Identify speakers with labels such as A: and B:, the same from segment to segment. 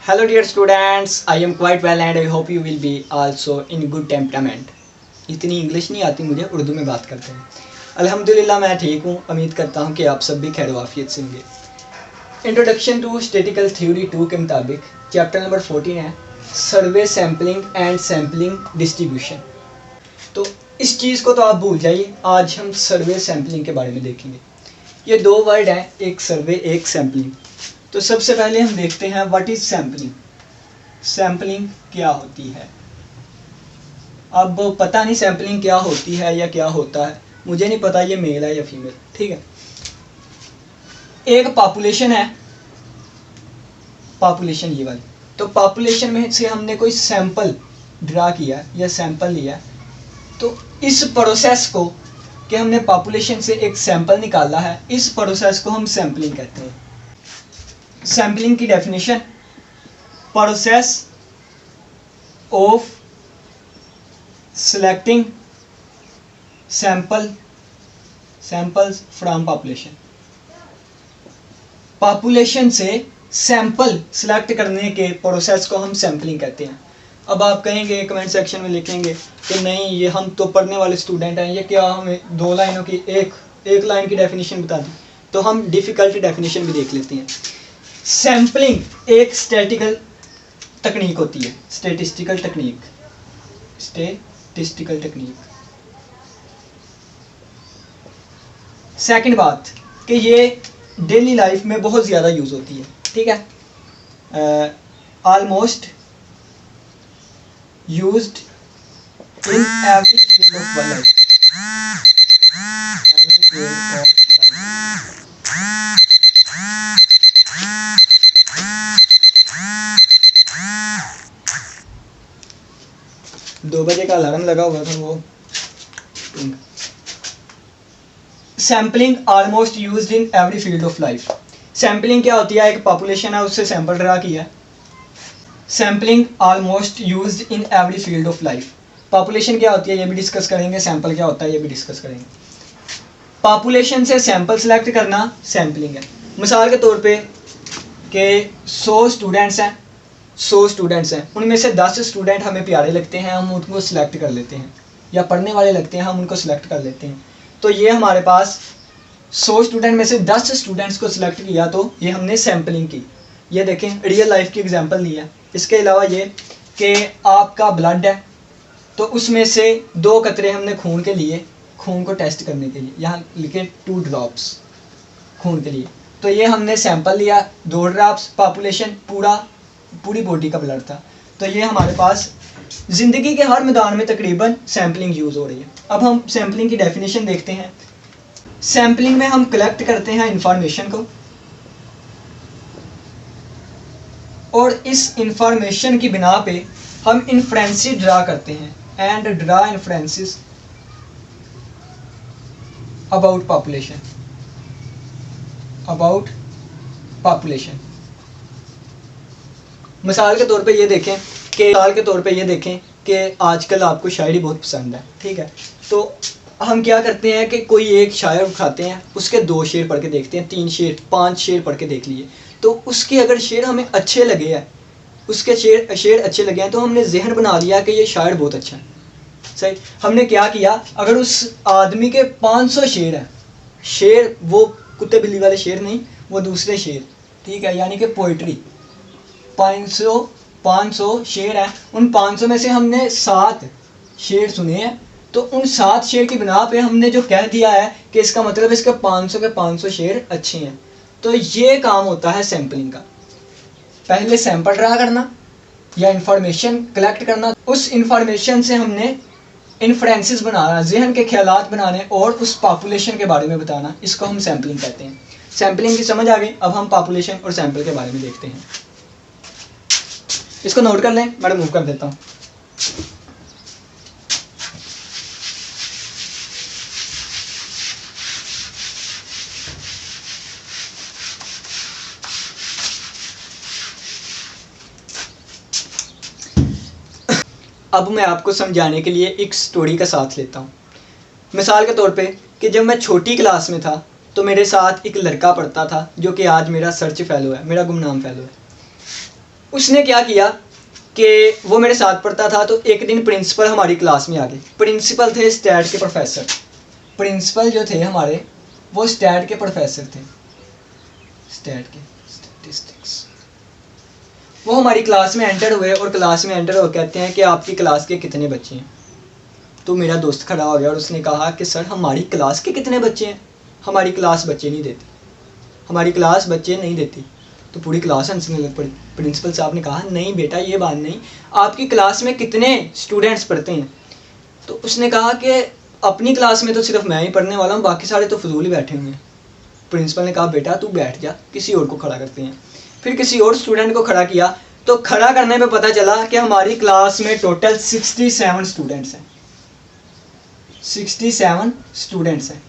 A: Hello dear students, I am quite well and I hope you will be also in good temperament. इतनी English नहीं आती मुझे, उर्दू में बात करते हैं। अल्हम्दुलिल्लाह मैं ठीक हूँ, उम्मीद करता हूँ कि आप सब भी खैर वाफियत से होंगे। इंट्रोडक्शन टू स्टैटिकल थ्योरी 2 के मुताबिक चैप्टर नंबर 14 है सर्वे सैम्पलिंग एंड सैम्पलिंग डिस्ट्रीब्यूशन। तो इस चीज़ को तो आप भूल जाइए, आज हम सर्वे सैम्पलिंग के बारे में देखेंगे। ये दो वर्ड हैं, एक सर्वे एक सैम्पलिंग। तो सबसे पहले हम देखते हैं व्हाट इज सैम्पलिंग। सैम्पलिंग क्या होती है? अब पता नहीं सैम्पलिंग क्या होती है या क्या होता है, मुझे नहीं पता ये मेल है या फीमेल। ठीक है, एक पॉपुलेशन है, पॉपुलेशन ये वाली। तो पॉपुलेशन में से हमने कोई सैंपल ड्रा किया या सैंपल लिया, तो इस प्रोसेस को कि हमने पॉपुलेशन से एक सैंपल निकाला है, इस प्रोसेस को हम सैम्पलिंग कहते हैं। सैम्पलिंग की definition, process of selecting samples from population. Population से सैंपल सेलेक्ट करने के प्रोसेस को हम सैम्पलिंग कहते हैं। अब आप कहेंगे कमेंट सेक्शन में लिखेंगे कि नहीं ये हम तो पढ़ने वाले स्टूडेंट हैं, ये क्या हमें दो लाइनों की एक लाइन की डेफिनेशन बता दी। तो हम डिफ़िकल्ट डेफिनेशन भी देख लेते हैं। सैम्पलिंग एक स्टैटिकल तकनीक होती है, स्टैटिस्टिकल टेक्निक। सेकंड बात कि ये डेली लाइफ में बहुत ज़्यादा यूज़ होती है। ठीक है, almost used in every field of life. दो बजे का अलार्म लगा हुआ था वो। Sampling almost used in every field of life. Sampling क्या होती है? एक पॉपुलेशन है, उससे सैंपल ड्रा किया। Sampling almost used in every field of life. Population क्या होती है ये भी डिस्कस करेंगे, सैंपल क्या होता है ये भी डिस्कस करेंगे। पॉपुलेशन से सैंपल सेलेक्ट करना सैम्पलिंग है। मिसाल के तौर पे कि 100 स्टूडेंट्स हैं, उनमें से 10 स्टूडेंट हमें प्यारे लगते हैं, हम उनको सिलेक्ट कर लेते हैं, या पढ़ने वाले लगते हैं, हम उनको सिलेक्ट कर लेते हैं। तो ये हमारे पास 100 स्टूडेंट में से 10 स्टूडेंट्स को सिलेक्ट किया, तो ये हमने सैम्पलिंग की। ये देखें, रियल लाइफ की एग्जांपल ली है। इसके अलावा ये कि आपका ब्लड है, तो उसमें से 2 कतरे हमने खून के लिए, खून को टेस्ट करने के लिए, यहाँ लिखे 2 ड्रॉप्स खून के लिए, तो ये हमने सैंपल लिया 2 ड्रॉप्स। पॉपुलेशन पूरी बॉडी का ब्लड था। तो ये हमारे पास ज़िंदगी के हर मैदान में तकरीबन सैम्पलिंग यूज़ हो रही है। अब हम सैम्पलिंग की डेफिनेशन देखते हैं। सैम्पलिंग में हम कलेक्ट करते हैं इंफॉर्मेशन को, और इस इंफॉर्मेशन की बिना पे हम इन्फ्रेंसेस ड्रा करते हैं, and draw inferences about population. मिसाल के तौर पे ये देखें कि आजकल आपको शायरी बहुत पसंद है। ठीक है, तो हम क्या करते हैं कि कोई एक शायर उठाते हैं, उसके 2 शेर पढ़ के देखते हैं, 3 शेर 5 शेर पढ़ के देख लिए, तो उसके अगर शेर हमें अच्छे लगे हैं, उसके शेर अच्छे लगे हैं, तो हमने जहन बना लिया कि ये शायर बहुत अच्छा है। सही, हमने क्या किया, अगर उस आदमी के 500 शेर हैं, शेर वो कुत्ते बिल्ली वाले शेर नहीं, वो दूसरे शेर, ठीक है, यानी कि पोइट्री, 500 शेर हैं, उन 500 में से हमने 7 शेर सुने हैं, तो उन 7 शेर की बिना पे हमने जो कह दिया है कि इसका मतलब इसके 500 के 500 शेर अच्छे हैं। तो ये काम होता है सैम्पलिंग का। पहले सैंपल ड्रा करना या इंफॉर्मेशन कलेक्ट करना, उस इंफॉर्मेशन से हमने इन्फ्रेंसेस बनाना, जहन के ख्यालात बनाने और उस पॉपुलेशन के बारे में बताना, इसको हम सैम्पलिंग कहते हैं। सैम्पलिंग की समझ आ गई। अब हम पॉपुलेशन और सैंपल के बारे में देखते हैं। इसको नोट कर लें, मैं रिमूव कर देता हूँ। अब मैं आपको समझाने के लिए एक स्टोरी का साथ लेता हूँ। मिसाल के तौर पे कि जब मैं छोटी क्लास में था, तो मेरे साथ एक लड़का पढ़ता था जो कि आज मेरा सर्च फेलो है, मेरा गुमनाम फेलो है। उसने क्या किया कि वो मेरे साथ पढ़ता था, तो एक दिन प्रिंसिपल हमारी क्लास में आ गए। प्रिंसिपल थे स्टैट के प्रोफेसर। प्रिंसिपल जो थे हमारे वो स्टैट के प्रोफेसर थे, स्टैट के स्टैटिस्टिक्स। वो हमारी क्लास में एंटर हुए और क्लास में एंटर हो कहते हैं कि आपकी क्लास के कितने बच्चे हैं। तो मेरा दोस्त खड़ा हो गया और उसने कहा कि सर हमारी क्लास के कितने बच्चे हैं, हमारी क्लास बच्चे नहीं देती, हमारी क्लास बच्चे नहीं देती। तो पूरी क्लास हंसने लग पड़ी। प्रिंसिपल साहब ने कहा नहीं बेटा ये बात नहीं, आपकी क्लास में कितने स्टूडेंट्स पढ़ते हैं। तो उसने कहा कि अपनी क्लास में तो सिर्फ मैं ही पढ़ने वाला हूँ, बाकी सारे तो फजूल ही बैठे हुए हैं। प्रिंसिपल ने कहा बेटा तू बैठ जा, किसी और को खड़ा करते हैं। फिर किसी और स्टूडेंट को खड़ा किया, तो खड़ा करने पे पता चला कि हमारी क्लास में टोटल 67 स्टूडेंट्स हैं, 67 स्टूडेंट्स हैं।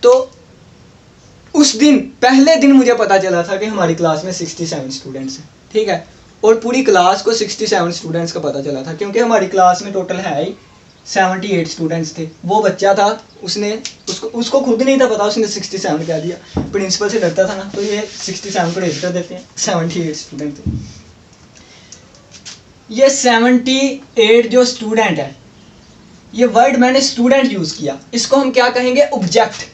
A: तो उस दिन पहले दिन मुझे पता चला था कि हमारी क्लास में 67 स्टूडेंट्स हैं, ठीक है। और पूरी क्लास को 67 स्टूडेंट्स का पता चला था, क्योंकि हमारी क्लास में टोटल है ही 78 स्टूडेंट्स थे। वो बच्चा था उसको खुद नहीं था पता, उसने 67 कह दिया। प्रिंसिपल से डरता था ना, तो ये 67 को रेज कर देते हैं, 78 स्टूडेंट थे। ये 78 जो स्टूडेंट है, ये वर्ड मैंने स्टूडेंट यूज किया, इसको हम क्या कहेंगे ऑब्जेक्ट।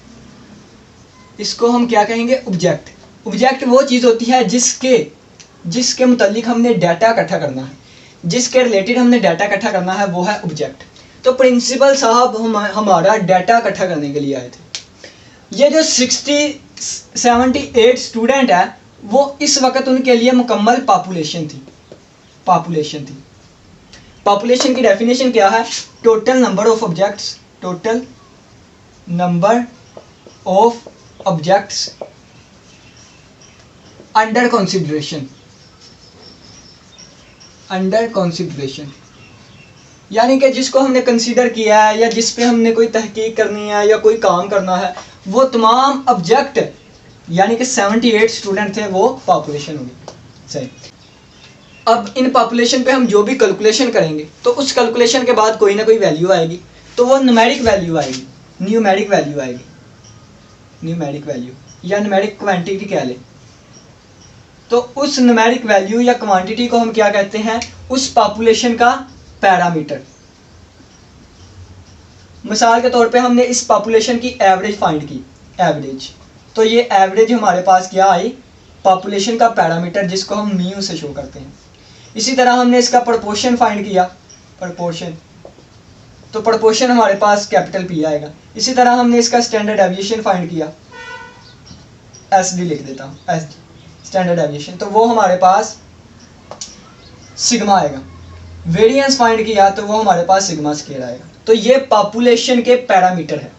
A: इसको हम क्या कहेंगे ऑब्जेक्ट। ऑब्जेक्ट वो चीज़ होती है जिसके मुतालिक हमने डाटा इकट्ठा करना है, जिसके रिलेटेड हमने डाटा इकट्ठा करना है, वो है ऑब्जेक्ट। तो प्रिंसिपल साहब हमारा डाटा इकट्ठा करने के लिए आए थे। ये जो 78 स्टूडेंट है, वो इस वक्त उनके लिए मुकम्मल पॉपुलेशन थी। पॉपुलेशन की डेफिनेशन क्या है? Total number of objects, total number of objects under consideration, यानी कि जिसको हमने कंसीडर किया है या जिस पे हमने कोई तहकीक करनी है या कोई काम करना है, वो तमाम ऑब्जेक्ट यानी कि 78 स्टूडेंट थे, वो पॉपुलेशन होगी। सही। अब इन पॉपुलेशन पे हम जो भी कैलकुलेशन करेंगे, तो उस कैलकुलेशन के बाद कोई ना कोई वैल्यू आएगी, तो वो न्यूमेरिक वैल्यू आएगी, न्यूमेरिक वैल्यू या न्यूमेरिक क्वांटिटी कह लें। तो उस न्यूमेरिक वैल्यू या क्वांटिटी को हम क्या कहते हैं? उस पॉपुलेशन का पैरामीटर। मिसाल के तौर पे हमने इस पॉपुलेशन की एवरेज फाइंड की, एवरेज, तो ये एवरेज हमारे पास क्या आई? पॉपुलेशन का पैरामीटर, जिसको हम म्यू से शो करते हैं। इसी तरह हमने इसका प्रोपोर्शन फाइंड किया, प्रोपोर्शन, तो प्रोपोर्शन हमारे पास कैपिटल पी आएगा। इसी तरह हमने इसका स्टैंडर्ड डेविएशन फाइंड किया, एस डी लिख देता हूँ, एस डी स्टैंडर्ड डेविएशन, तो वो हमारे पास सिग्मा आएगा। वेरिएंस फाइंड किया तो वो हमारे पास सिग्मा स्क्वायर आएगा। तो ये पॉपुलेशन के पैरामीटर है।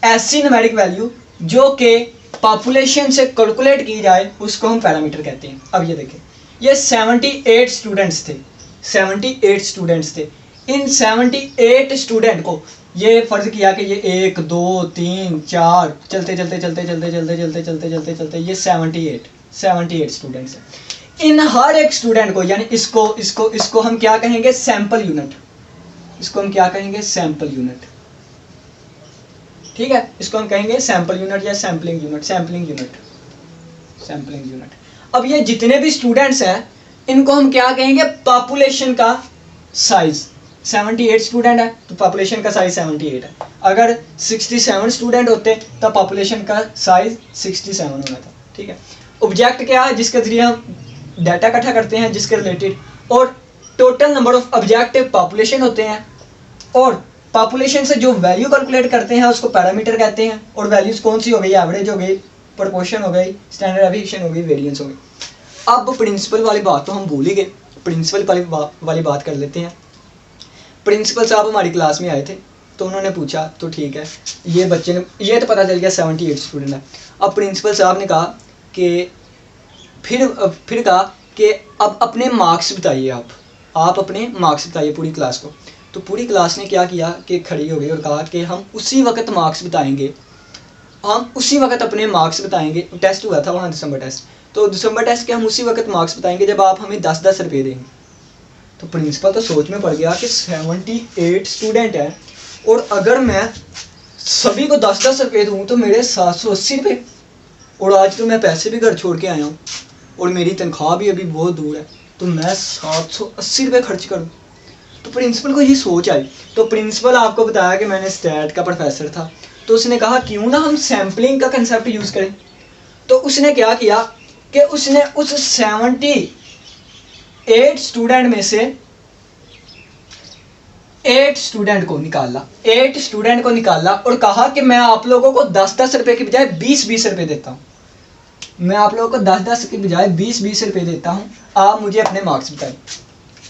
A: ऐसी न्यूमेरिक वैल्यू जो कि पॉपुलेशन से कैलकुलेट की जाए, उसको हम पैरामीटर कहते हैं। अब ये देखें, ये 78 स्टूडेंट्स थे, 78 स्टूडेंट्स थे। इन 78 स्टूडेंट को ये फर्ज किया कि ये 1 2 3 4 चलते ये 78 स्टूडेंट्स हैं। इन हर एक स्टूडेंट को, यानी इसको हम क्या कहेंगे? Sample unit. इसको हम क्या कहेंगे? सैंपल यूनिट, ठीक है। इसको हम कहेंगे सैंपल यूनिट या सैम्पलिंग यूनिट। अब ये जितने भी स्टूडेंट्स हैं, इनको हम क्या कहेंगे? पॉपुलेशन का साइज। 78 स्टूडेंट है तो पॉपुलेशन का साइज 78 है। अगर 67 स्टूडेंट होते तो पॉपुलेशन का साइज 67 होना था, ठीक है। ऑब्जेक्ट क्या है? जिसके जरिए हम डाटा इकट्ठा करते हैं, जिसके रिलेटेड, और total number of object population होते हैं, और पॉपुलेशन से जो वैल्यू कैलकुलेट करते हैं उसको पैरामीटर कहते हैं। और वैल्यूज कौन सी हो गई? एवरेज हो गई, प्रोपोर्शन हो गई, स्टैंडर्ड डेविएशन हो गई, वेरिएंस हो गई। अब प्रिंसिपल वाली बात तो हम भूल ही गए, प्रिंसिपल वाली बात कर लेते हैं। प्रिंसिपल साहब हमारी क्लास में आए थे, तो उन्होंने पूछा, तो ठीक है, ये बच्चे ने, ये तो पता चल गया 78 स्टूडेंट है। अब प्रिंसिपल साहब ने कहा कि फिर कहा कि अब अपने मार्क्स बताइए, आप अपने मार्क्स बताइए पूरी क्लास को। तो पूरी क्लास ने क्या किया कि खड़ी हो गई और कहा कि हम उसी वक्त मार्क्स बताएंगे, हम उसी वक्त अपने मार्क्स बताएंगे। टेस्ट हुआ था वहाँ, दिसंबर टेस्ट, तो दिसंबर टेस्ट के हम उसी वक्त मार्क्स बताएंगे जब आप हमें 10-10 रुपये देंगे। तो प्रिंसिपल तो सोच में पड़ गया कि 78 स्टूडेंट हैं, और अगर मैं सभी को 10-10 रुपये दूँ तो मेरे 780 रुपये, और आज तो मैं पैसे भी घर छोड़ के आया हूँ। और मेरी तनख्वाह भी अभी बहुत दूर है, तो मैं 780 रुपये खर्च करूँ। तो प्रिंसिपल को ये सोच आई। तो प्रिंसिपल, आपको बताया कि मैंने स्टैट का प्रोफेसर था, तो उसने कहा क्यों ना हम सैम्पलिंग का कंसेप्ट यूज़ करें। तो उसने क्या किया कि उसने उस 78 स्टूडेंट में से 8 स्टूडेंट को निकाला और कहा कि मैं आप लोगों को 10-10 रुपये की बजाय 20-20 रुपये देता हूँ। मैं आप लोगों को 10-10 की बजाय 20-20 रुपये देता हूँ, आप मुझे अपने मार्क्स बताएं।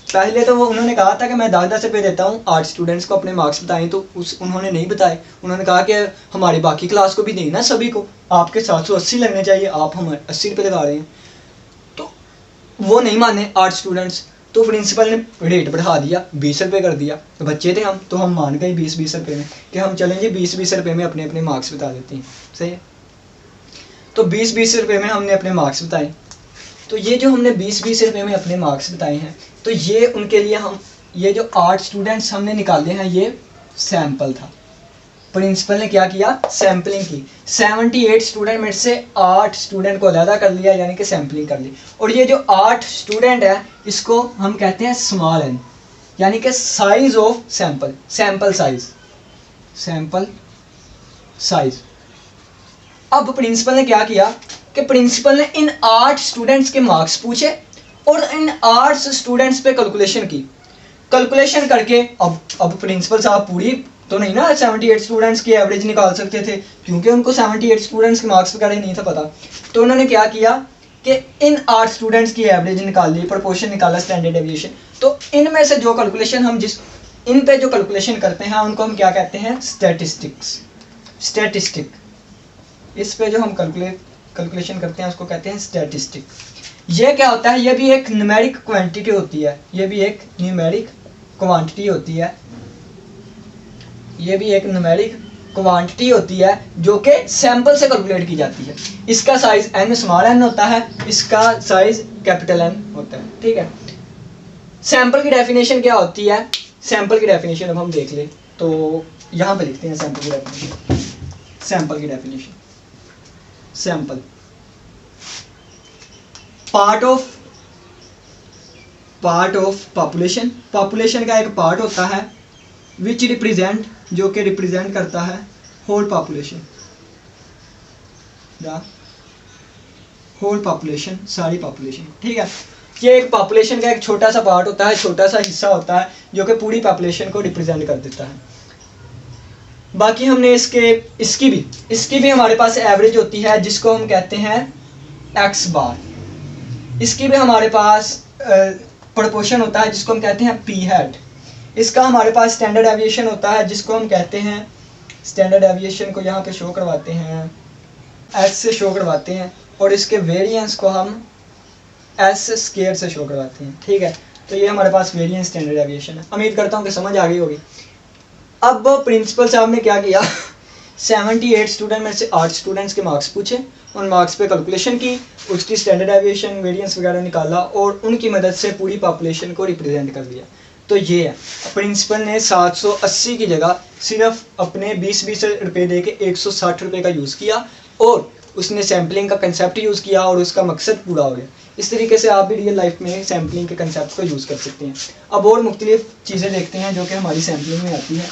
A: पहले तो वो उन्होंने कहा था कि मैं 10-10 रुपये देता हूँ, 8 स्टूडेंट्स को अपने मार्क्स बताएं, तो उन्होंने नहीं बताए। उन्होंने कहा कि हमारी बाकी क्लास को भी देना, सभी को, आपके 780 लगने चाहिए, आप हम 80 रुपये लगा रहे हैं। तो वो नहीं माने 8 स्टूडेंट्स। तो प्रिंसिपल ने रेट बढ़ा दिया, 20 रुपये कर दिया। तो बच्चे थे हम, तो हम मान गए 20-20 रुपये में कि हम चलेंगे 20-20 रुपये में अपने अपने मार्क्स बता देते हैं। सही है। तो 20-20 रुपये में हमने अपने मार्क्स बताए। तो ये जो हमने 20-20 रुपये में अपने मार्क्स बताए हैं, तो ये उनके लिए हम, ये जो 8 स्टूडेंट्स हमने निकाले हैं, ये सैंपल था। प्रिंसिपल ने क्या किया, सैम्पलिंग की। 78 स्टूडेंट में से 8 स्टूडेंट को अलग कर लिया, यानी कि सैम्पलिंग कर ली। और ये जो 8 स्टूडेंट है, इसको हम कहते हैं स्मॉल एन, यानी कि size of sample, sample size. अब प्रिंसिपल ने क्या किया कि प्रिंसिपल ने इन 8 स्टूडेंट्स के मार्क्स पूछे और इन 8 स्टूडेंट्स पे कैलकुलेशन करके, अब प्रिंसिपल साहब पूरी तो नहीं ना 78 स्टूडेंट्स की एवरेज निकाल सकते थे, क्योंकि उनको 78 स्टूडेंट्स के मार्क्स वगैरह नहीं था पता। तो उन्होंने क्या किया कि इन 8 स्टूडेंट्स की एवरेज निकाल ली, प्रोपोर्शन निकाला, स्टैंडर्ड डेविएशन। तो इनमें से जो कैलकुलेशन हम इन पे जो कैलकुलेशन करते हैं, उनको हम क्या कहते हैं, स्टैटिस्टिक। इस पे जो हम कैलकुलेशन करते हैं उसको कहते हैं स्टैटिस्टिक। ये क्या होता है, ये भी एक न्यूमेरिक क्वांटिटी होती है, ये भी एक न्यूमेरिक क्वांटिटी होती है जो कि सैंपल से कैलकुलेट की जाती है। इसका साइज n स्मॉल n होता है, इसका साइज कैपिटल N होता है। ठीक है। सैंपल की डेफिनेशन क्या होती है, सैंपल की डेफिनेशन अब हम देख लें, तो यहाँ पे लिखते हैं सैंपल की definition. Sample part of population का एक पार्ट होता है, विच रिप्रेजेंट, जो कि रिप्रेजेंट करता है होल पॉपुलेशन, सारी पॉपुलेशन। ठीक है। ये एक पॉपुलेशन का एक छोटा सा पार्ट होता है, छोटा सा हिस्सा होता है, जो कि पूरी पॉपुलेशन को रिप्रेजेंट कर देता है। बाकी हमने इसकी भी हमारे पास एवरेज होती है, जिसको हम कहते हैं x बार। इसकी भी हमारे पास प्रोपोर्शन होता है, जिसको हम कहते हैं p हेड। इसका हमारे पास स्टैंडर्ड डेविएशन होता है, जिसको हम कहते हैं, स्टैंडर्ड डेविएशन को यहाँ पे शो करवाते हैं, s से शो करवाते हैं, और इसके वेरिएंस को हम s स्क्वायर से शो करवाते हैं। ठीक है। तो ये हमारे पास वेरिएंस स्टैंडर्ड डेविएशन है। उम्मीद करता हूँ कि समझ आ गई होगी। अब प्रिंसिपल साहब ने क्या किया, 78 स्टूडेंट में से 8 स्टूडेंट्स के मार्क्स पूछे, उन मार्क्स पे कैलकुलेशन की, उसकी स्टैंडर्ड डेविएशन, वेरिएंस वगैरह निकाला और उनकी मदद से पूरी पॉपुलेशन को रिप्रेजेंट कर दिया। तो ये है, प्रिंसिपल ने 780 की जगह सिर्फ अपने 20-20 रुपये दे के 160 रुपये का यूज़ किया, और उसने सैम्पलिंग का कंसेप्ट यूज़ किया और उसका मकसद पूरा हो गया। इस तरीके से आप भी रियल लाइफ में सैम्पलिंग के कंसेप्ट को यूज़ कर सकते हैं। अब और मुख्तलिफ चीज़ें देखते हैं जो कि हमारी सैम्पलिंग में आती हैं।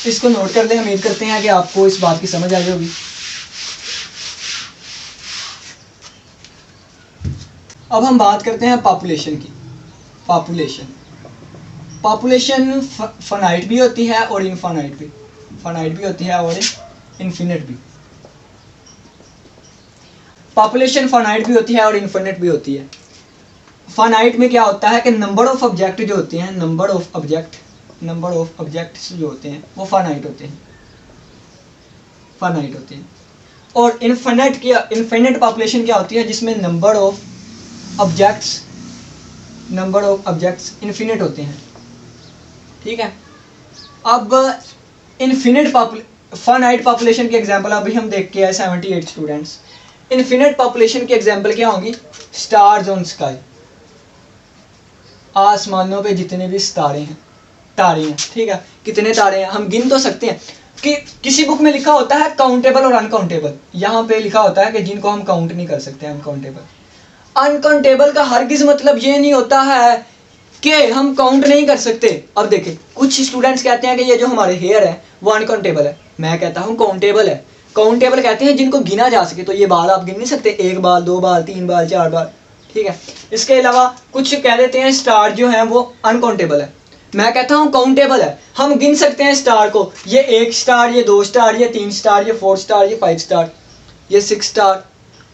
A: इसको नोट कर लें। उम्मीद करते हैं कि आपको इस बात की समझ आ गई होगी। अब हम बात करते हैं पॉपुलेशन की। पॉपुलेशन फाइनाइट भी होती है और इनफाइनाइट भी, होती है और इनफिनिट भी। पॉपुलेशन फाइनाइट भी होती है और इनफिनिट भी होती है। फाइनाइट में क्या होता है कि नंबर ऑफ ऑब्जेक्ट जो होते हैं, नंबर ऑफ ऑब्जेक्ट्स जो होते हैं वो फाइनाइट होते हैं। और इनफिनिट पॉपुलेशन क्या होती है, जिसमें नंबर ऑफ ऑब्जेक्ट्स इनफिनिट होते हैं। ठीक है। अब फाइनाइट पॉपुलेशन की एग्जांपल अभी हम देख के आए 78 स्टूडेंट्स। इनफिनिट पॉपुलेशन की एग्जांपल क्या होंगी, स्टार्स ऑन स्काई, आसमानों पे जितने भी तारे हैं। ठीक है। कितने तारे हैं हम गिन तो सकते हैं। कि किसी बुक में लिखा होता है काउंटेबल और अनकाउंटेबल, यहाँ पे लिखा होता है कि जिनको हम काउंट नहीं कर सकते, अनकाउंटेबल। अनकाउंटेबल का हरगिज मतलब ये नहीं होता है कि हम काउंट नहीं कर सकते। अब देखें, कुछ स्टूडेंट्स कहते हैं कि ये जो हमारे हेयर है वो अनकाउंटेबल है, मैं कहता हूँ काउंटेबल है। काउंटेबल कहते हैं जिनको गिना जा सके, तो ये बाल आप गिन नहीं सकते, 1 बाल 2 बाल 3 बाल 4 बाल, ठीक है। इसके अलावा कुछ कह देते हैं स्टार जो है वो अनकाउंटेबल है, मैं कहता हूँ काउंटेबल है, हम गिन सकते हैं स्टार को, ये 1 स्टार, ये 2 स्टार, ये 3 स्टार, ये 4 स्टार, ये 5 स्टार, ये 6 स्टार,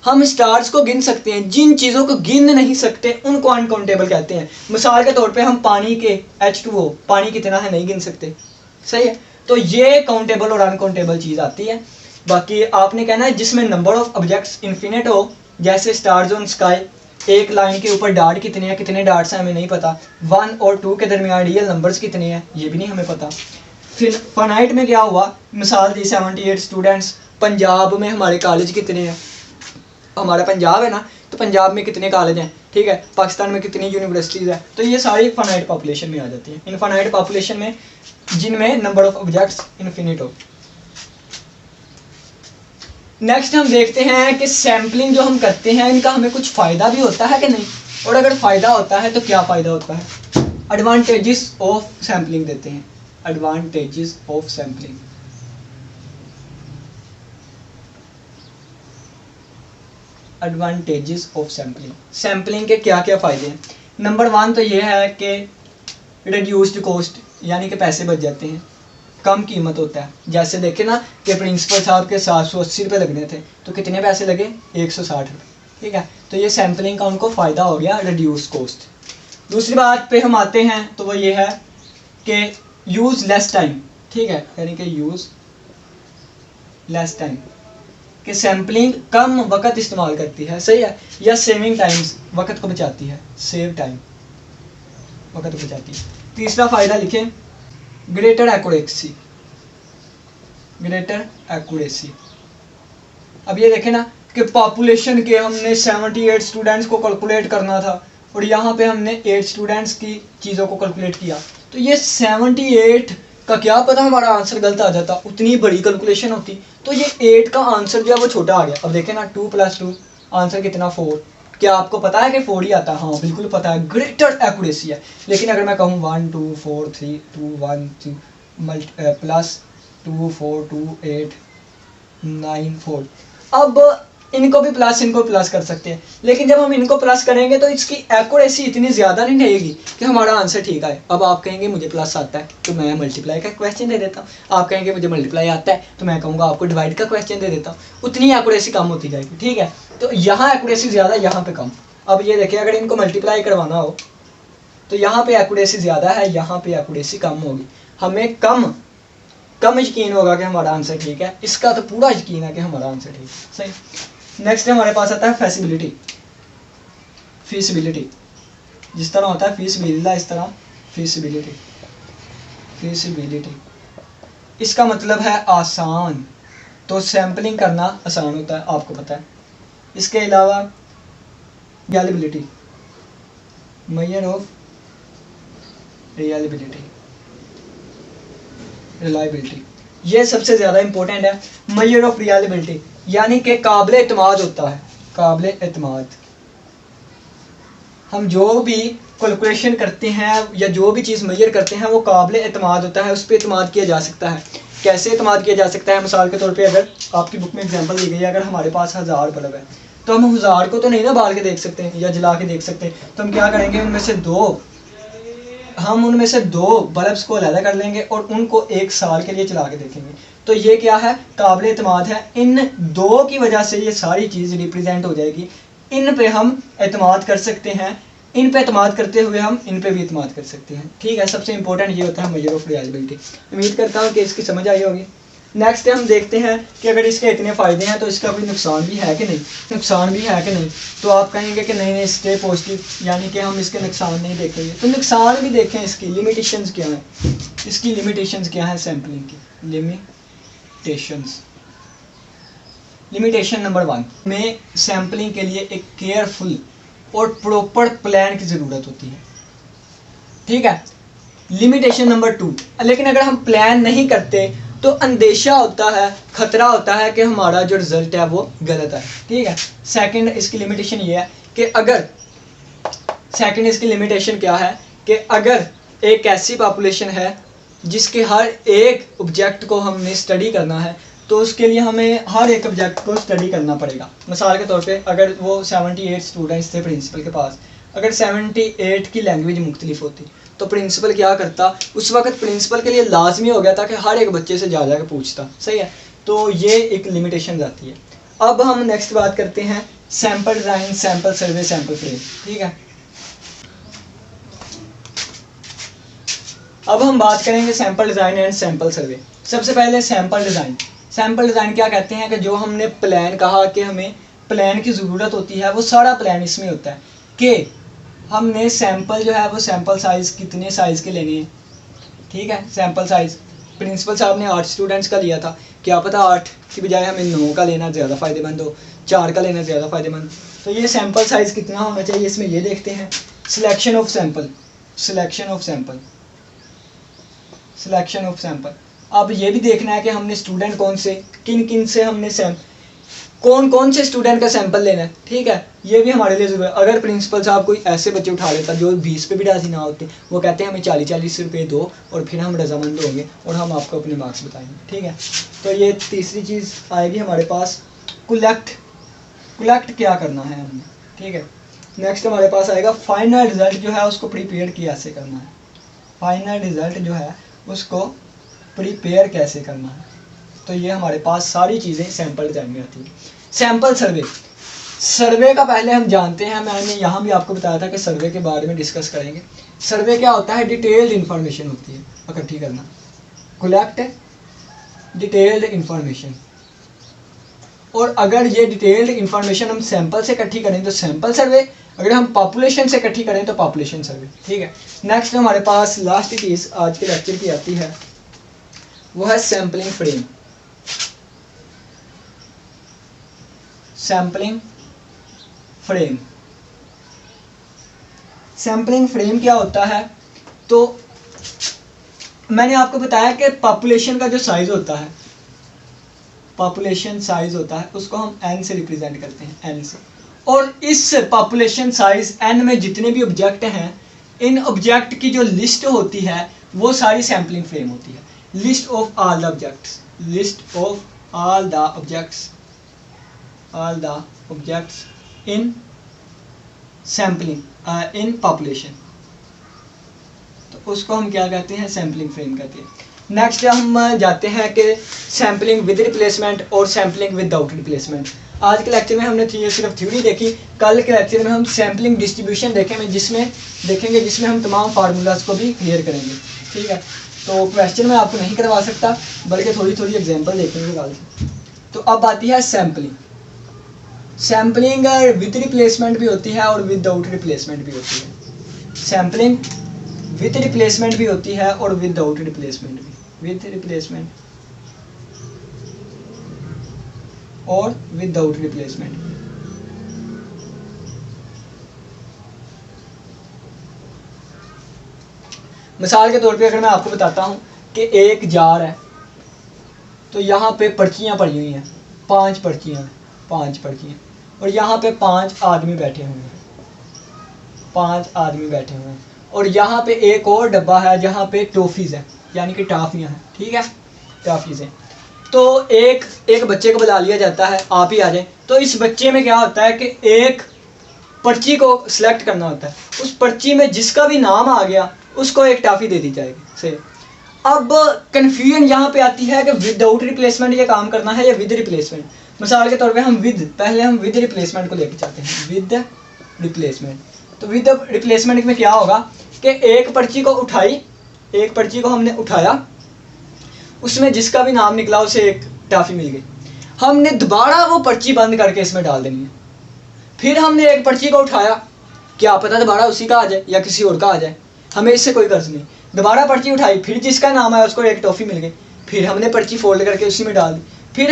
A: हम स्टार्स को गिन सकते हैं। जिन चीज़ों को गिन नहीं सकते उनको अनकाउंटेबल कहते हैं। मिसाल के तौर पे हम पानी के H2O, पानी कितना है नहीं गिन सकते, सही है। तो ये काउंटेबल और अनकाउंटेबल चीज़ आती है। बाकी आपने कहना है जिसमें नंबर ऑफ ऑब्जेक्ट्स इन्फिनिट हो, जैसे स्टार्स ऑन स्काई, एक लाइन के ऊपर डार्ट कितने हैं, कितने डार्ट्स हैं हमें नहीं पता, 1 और 2 के दरमियान रियल नंबर्स कितने हैं ये भी नहीं हमें पता। फिर फनाइट में क्या हुआ, मिसाल दी 78 स्टूडेंट्स, पंजाब में हमारे कॉलेज कितने हैं, हमारा पंजाब है ना, तो पंजाब में कितने कॉलेज हैं, ठीक है, पाकिस्तान में कितनी यूनिवर्सिटीज़ है, तो ये सारी फनाइट पॉपुलेशन में आ जाती है। इनफाइनाइट पॉपुलेशन में जिनमें नंबर ऑफ ऑब्जेक्ट्स इन्फिनिट हो। नेक्स्ट हम देखते हैं कि सैम्पलिंग जो हम करते हैं इनका हमें कुछ फ़ायदा भी होता है कि नहीं, और अगर फ़ायदा होता है तो क्या फ़ायदा होता है। एडवांटेजेस ऑफ सैम्पलिंग देते हैं, advantages of sampling. Advantages of sampling, sampling के क्या क्या फ़ायदे हैं। नंबर 1 तो ये है कि रिड्यूस्ड कॉस्ट, यानी कि पैसे बच जाते हैं, कम कीमत होता है। जैसे देखें ना कि प्रिंसिपल साहब के 780 रुपये लगने थे, तो कितने पैसे लगे, 160 रुपये, ठीक है। तो ये सैम्पलिंग का उनको फ़ायदा हो गया, रिड्यूस कॉस्ट। दूसरी बात पे हम आते हैं तो वो ये है कि यूज़ लेस टाइम, ठीक है, यानी कि यूज़ लेस टाइम, कि सैम्पलिंग कम वक्त इस्तेमाल करती है, सही है, या सेविंग टाइम्स, वक्त को बचाती है, सेव टाइम, वक्त को बचाती है। तीसरा फ़ायदा लिखें, ग्रेटर एक्यूरेसी, ग्रेटर एक्यूरेसी। अब ये देखें ना कि पॉपुलेशन के हमने 78 स्टूडेंट्स को कैलकुलेट करना था और यहाँ पे हमने 8 स्टूडेंट्स की चीज़ों को कैलकुलेट किया, तो ये 78 का क्या पता हमारा आंसर गलत आ जाता, उतनी बड़ी कैलकुलेशन होती, तो ये 8 का आंसर जो है वो छोटा आ गया। अब देखें ना 2 + 2 आंसर कितना 4, क्या आपको पता है कि 4 ही आता है, हाँ बिल्कुल पता है, ग्रेटर एक्यूरेसी है। लेकिन अगर मैं कहूँ 1 2 4 3 2 1 2 प्लस 2 4 2 8 9 4, अब इनको भी प्लस इनको प्लस कर सकते हैं, लेकिन जब हम इनको प्लस करेंगे तो इसकी एक्यूरेसी इतनी ज़्यादा नहीं रहेगी कि हमारा आंसर ठीक आए। अब आप कहेंगे मुझे प्लस आता है तो मैं मल्टीप्लाई का क्वेश्चन दे देता हूँ, आप कहेंगे मुझे मल्टीप्लाई आता है तो मैं कहूँगा आपको डिवाइड का क्वेश्चन दे देता हूँ, उतनी एक्यूरेसी कम होती जाएगी, ठीक है। तो यहाँ एक्यूरेसी ज़्यादा, यहाँ पे कम। अब ये देखिए, अगर इनको मल्टीप्लाई करवाना हो तो यहाँ पे एक्यूरेसी ज़्यादा है, यहाँ पे एक्यूरेसी कम होगी, हमें कम यकीन होगा कि हमारा आंसर ठीक है, इसका तो पूरा यकीन है कि हमारा आंसर ठीक है, सही। नेक्स्ट हमारे पास आता है फैसिबिलिटी, फीसिबिलिटी, जिस तरह होता है फीसिबिलिटी, इस तरह फीसिबिलिटी, फीसिबिलिटी इसका मतलब है आसान, तो सैम्पलिंग करना आसान होता है, आपको पता है। इसके अलावा reliability, measure of reliability, reliability ये सबसे ज़्यादा इंपॉर्टेंट है। मेजर ऑफ रिलायबिलिटी यानी कि काबिल एतमाद होता है, काबिल एतमाद। हम जो भी कैलकुलेशन करते हैं या जो भी चीज़ मेजर करते हैं वो काबिल एतमाद होता है, उस पर एतमाद किया जा सकता है। कैसे एतमाद किया जा सकता है, मिसाल के तौर पे अगर आपकी बुक में एग्जांपल दी गई है, अगर हमारे पास 1000 बल्ब है तो हम 1000 को तो नहीं ना बाल के देख सकते हैं या जला के देख सकते हैं, तो हम क्या करेंगे, उनमें से दो बल्ब्स को अलग कर लेंगे और उनको 1 साल के लिए चला के देखेंगे। तो ये क्या है, काबिल एतमाद है। इन दो की वजह से ये सारी चीज़ रिप्रेजेंट हो जाएगी, इन पे हम एतमाद कर सकते हैं, इन पे एतमाद करते हुए हम इन पे भी एतमाद कर सकते हैं, ठीक है। सबसे इंपॉर्टेंट ये होता है मेजर ऑफ रिलायबिलिटी। उम्मीद करता हूँ कि इसकी समझ आई होगी। नेक्स्ट हम देखते हैं कि अगर इसके इतने फ़ायदे हैं तो इसका कोई नुकसान भी है कि नहीं, नुकसान भी है कि नहीं। तो आप कहेंगे कि नहीं स्टे पॉजिटिव, यानी कि हम इसके नुकसान नहीं देखेंगे, तो नुकसान भी देखें, इसकी लिमिटेशंस क्या है, इसकी लिमिटेशंस क्या है सैम्पलिंग की, लिमिटेशंस। लिमिटेशन नंबर 1 में सैम्पलिंग के लिए एक केयरफुल और प्रॉपर प्लान की ज़रूरत होती है, ठीक है। लिमिटेशन नंबर 2, लेकिन अगर हम प्लान नहीं करते तो अंदेशा होता है, खतरा होता है कि हमारा जो रिजल्ट है वो गलत है। ठीक है। सेकंड इसकी लिमिटेशन ये है कि इसकी लिमिटेशन क्या है कि अगर एक ऐसी पॉपुलेशन है जिसके हर एक ऑब्जेक्ट को हमने स्टडी करना है तो उसके लिए हमें हर एक ऑब्जेक्ट को स्टडी करना पड़ेगा। मिसाल के तौर पे अगर वो 78 स्टूडेंट्स थे प्रिंसिपल के पास, अगर 78 की लैंग्वेज मुख्तलिफ होती तो प्रिंसिपल क्या करता, उस वक्त प्रिंसिपल के लिए लाजमी हो गया था कि हर एक बच्चे से जा के पूछता। सही है। तो ये एक लिमिटेशन आती है। अब हम नेक्स्ट बात करते हैं सैम्पल डिज़ाइन, सैम्पल सर्वे, सैम्पल फ्रेम। ठीक है। अब हम बात करेंगे सैम्पल डिज़ाइन एंड सैम्पल सर्वे। सबसे पहले सैम्पल डिज़ाइन। सैम्पल डिज़ाइन क्या कहते हैं कि जो हमने प्लान कहा कि हमें प्लान की ज़रूरत होती है, वो सारा प्लान इसमें होता है कि हमने सैंपल जो है वो सैंपल साइज़ कितने साइज़ के लेने हैं। ठीक है। सैंपल साइज़ प्रिंसिपल साहब ने 8 स्टूडेंट्स का लिया था, क्या पता 8 की बजाय हमें 9 का लेना ज़्यादा फ़ायदेमंद हो, 4 का लेना ज़्यादा फ़ायदेमंद। तो ये सैंपल साइज़ कितना होना चाहिए, इसमें ये देखते हैं। Selection of sample, selection of sample, selection of sample. अब ये भी देखना है कि हमने स्टूडेंट कौन से, किन किन से हमने कौन से स्टूडेंट का सैंपल लेना है। ठीक है। ये भी हमारे लिए ज़रूरी है। अगर प्रिंसिपल साहब कोई ऐसे बच्चे उठा लेता जो 20 पे भी राजी ना होते, वो कहते हैं हमें 40-40 रुपये दो और फिर हम रजामंद होंगे और हम आपको अपने मार्क्स बताएंगे। ठीक है। तो ये तीसरी चीज़ आएगी हमारे पास, कलेक्ट क्या करना है हमने। ठीक है। नेक्स्ट हमारे पास आएगा फाइनल रिजल्ट जो है उसको प्रिपेयर कैसे करना है। फाइनल रिजल्ट जो है उसको प्रिपेयर कैसे करना है। तो ये हमारे पास सारी चीज़ें सैंपल डिज़ाइन में आती हैं। सैंपल सर्वे, सर्वे का पहले हम जानते हैं, मैंने यहाँ भी आपको बताया था कि सर्वे के बारे में डिस्कस करेंगे। सर्वे क्या होता है, डिटेल्ड इन्फॉर्मेशन होती है इकट्ठी करना, कलेक्ट डिटेल्ड इन्फॉर्मेशन। और अगर ये डिटेल्ड इन्फॉर्मेशन हम सैंपल से इकट्ठी करें तो सैंपल सर्वे, अगर हम पॉपुलेशन से इकट्ठी करें तो पॉपुलेशन सर्वे। ठीक है। नेक्स्ट हमारे पास लास्ट चीज़ आज के लेक्चर की आती है, वो है sampling frame. Sampling frame, sampling frame क्या होता है, तो मैंने आपको बताया कि पॉपुलेशन का जो साइज होता है, पॉपुलेशन साइज होता है, उसको हम n से रिप्रेजेंट करते हैं, n से। और इस पॉपुलेशन साइज n में जितने भी ऑब्जेक्ट हैं, इन ऑब्जेक्ट की जो लिस्ट होती है वो सारी सैम्पलिंग फ्रेम होती है। List of all the objects, list of all the objects, all the objects in sampling in population, तो उसको हम क्या कहते हैं, सैम्पलिंग फ्रेम कहते हैं। नेक्स्ट हम जाते हैं कि सैम्पलिंग विद रिप्लेसमेंट और सैम्पलिंग विदाउट रिप्लेसमेंट। आज के लेक्चर में हमने सिर्फ थ्योरी देखी, कल के लेक्चर में हम सैम्पलिंग डिस्ट्रीब्यूशन देखेंगे जिसमें हम तमाम फार्मूलाज को भी क्लियर करेंगे। ठीक है। तो क्वेश्चन मैं आपको नहीं करवा सकता, बल्कि थोड़ी एग्जाम्पल देखेंगे कल। तो अब आती है सैम्पलिंग। सैम्पलिंग विद रिप्लेसमेंट भी होती है और विदाउट रिप्लेसमेंट भी होती है। सैम्पलिंग विद रिप्लेसमेंट भी होती है और विदाउट रिप्लेसमेंट भी, विद रिप्लेसमेंट और विदाउट रिप्लेसमेंट। मिसाल के तौर पे अगर मैं आपको बताता हूं कि एक जार है, तो यहाँ पे पर्चियाँ पड़ी हुई हैं, 5 पर्चियाँ, और यहाँ पे 5 आदमी बैठे हुए हैं, 5 आदमी बैठे हुए हैं। और यहाँ पे एक और डब्बा है जहाँ पे टॉफ़ीज़ हैं, यानी कि टॉफ़ियाँ हैं। ठीक है। टॉफ़ीज़ हैं। तो एक बच्चे को बुला लिया जाता है, आप ही आ जाए। तो इस बच्चे में क्या होता है कि एक पर्ची को सिलेक्ट करना होता है, उस पर्ची में जिसका भी नाम आ गया उसको एक टॉफ़ी दे दी जाएगी। सही। अब कन्फ्यूजन यहाँ पे आती है कि विदाउट रिप्लेसमेंट ये काम करना है या विद रिप्लेसमेंट। मिसाल के तौर पे हम पहले हम विद रिप्लेसमेंट को लेके चलते हैं, विद रिप्लेसमेंट। तो विद रिप्लेसमेंट में क्या होगा कि एक पर्ची को हमने उठाया, उसमें जिसका भी नाम निकला उसे एक टॉफ़ी मिल गई। हमने दोबारा वो पर्ची बंद करके इसमें डाल देनी है। फिर हमने एक पर्ची को उठाया, क्या पता दोबारा उसी का आ जाए या किसी और का आ जाए, हमें इससे कोई गर्ज नहीं। दोबारा पर्ची उठाई, फिर जिसका नाम आया उसको एक टॉफ़ी मिल गई, फिर हमने पर्ची फोल्ड करके उसी में डाल दी। फिर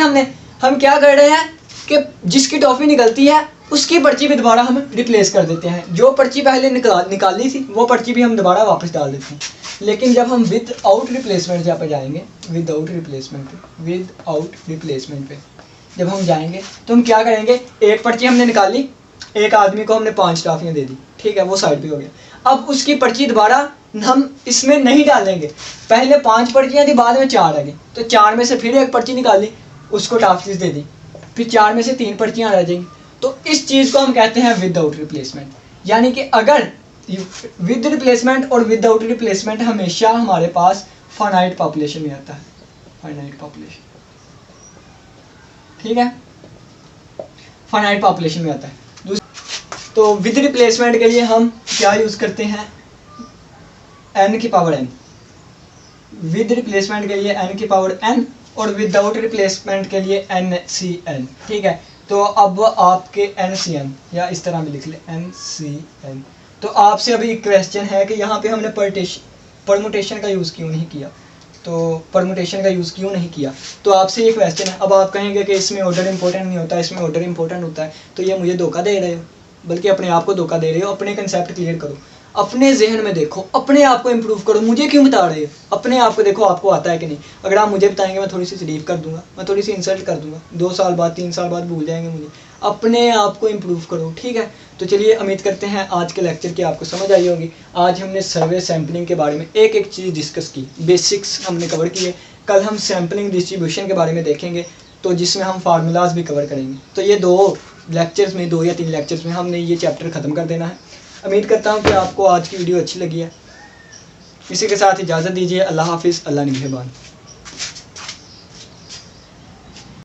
A: हम क्या कर रहे हैं कि जिसकी टॉफ़ी निकलती है उसकी पर्ची भी दोबारा हम रिप्लेस कर देते हैं। जो पर्ची पहले निकाली थी वो पर्ची भी हम दोबारा वापस डाल देते हैं। लेकिन जब हम विद आउट रिप्लेसमेंट यहाँ पर जाएंगे, विद आउट रिप्लेसमेंट पे जब हम जाएंगे तो हम क्या करेंगे, एक पर्ची हमने निकाली, एक आदमी को हमने 5 टॉफियाँ दे दी, ठीक है, वो साइड पे हो गया। अब उसकी पर्ची दोबारा हम इसमें नहीं डालेंगे। पहले 5 पर्चियाँ थी, बाद में 4 आ गई, तो 4 में से फिर एक पर्ची निकाली, उसको टॉफीज दे दी, फिर 4 में से 3 पर्चियाँ रह जाएंगी। तो इस चीज़ को हम कहते हैं विदाउट रिप्लेसमेंट। यानी कि अगर विद रिप्लेसमेंट और विदाउट रिप्लेसमेंट हमेशा हमारे पास फाइनाइट पॉपुलेशन में आता है, फाइनाइट पॉपुलेशन, ठीक है, फाइनाइट पॉपुलेशन में आता है। तो विद रिप्लेसमेंट के लिए हम क्या यूज़ करते हैं, n की पावर n, विद रिप्लेसमेंट के लिए n की पावर n और विदाउट रिप्लेसमेंट के लिए NCN, ठीक है। तो अब आपके NCN या इस तरह भी लिख ले NCN। तो आपसे अभी क्वेश्चन है कि यहाँ पे हमने परमुटेशन का यूज़ क्यों नहीं किया, तो परमुटेशन का यूज़ क्यों नहीं किया, तो आपसे ये क्वेश्चन है। अब आप कहेंगे कि इसमें ऑर्डर इंपॉर्टेंट नहीं होता, इसमें ऑर्डर इंपॉर्टेंट होता है, तो ये मुझे धोखा दे रहे हो, बल्कि अपने आप को धोखा दे रहे हो। अपने कंसेप्ट क्लियर करो, अपने जहन में देखो, अपने आप को इम्प्रूव करो। मुझे क्यों बता रहे हो, अपने आप को देखो आपको आता है कि नहीं। अगर आप मुझे बताएंगे मैं थोड़ी सी तरीफ कर दूंगा, मैं थोड़ी सी इंसल्ट कर दूंगा, 2 साल बाद 3 साल बाद भूल जाएंगे मुझे। अपने आप को इम्प्रूव करो, ठीक है। तो चलिए उम्मीद करते हैं आज के लेक्चर की आपको समझ आई होगी। आज हमने सर्वे सैम्पलिंग के बारे में एक एक चीज़ डिस्कस की, बेसिक्स हमने कवर किए। कल हम सैम्पलिंग डिस्ट्रीब्यूशन के बारे में देखेंगे, तो जिसमें हम फार्मूलाज भी कवर करेंगे। तो ये 2 लेक्चर्स में, 2 या 3 लेक्चर्स में हमने ये चैप्टर ख़त्म कर देना है। उम्मीद करता हूँ कि आपको आज की वीडियो अच्छी लगी है। इसी के साथ इजाज़त दीजिए। अल्लाह हाफिज़, अल्लाह निगहबान।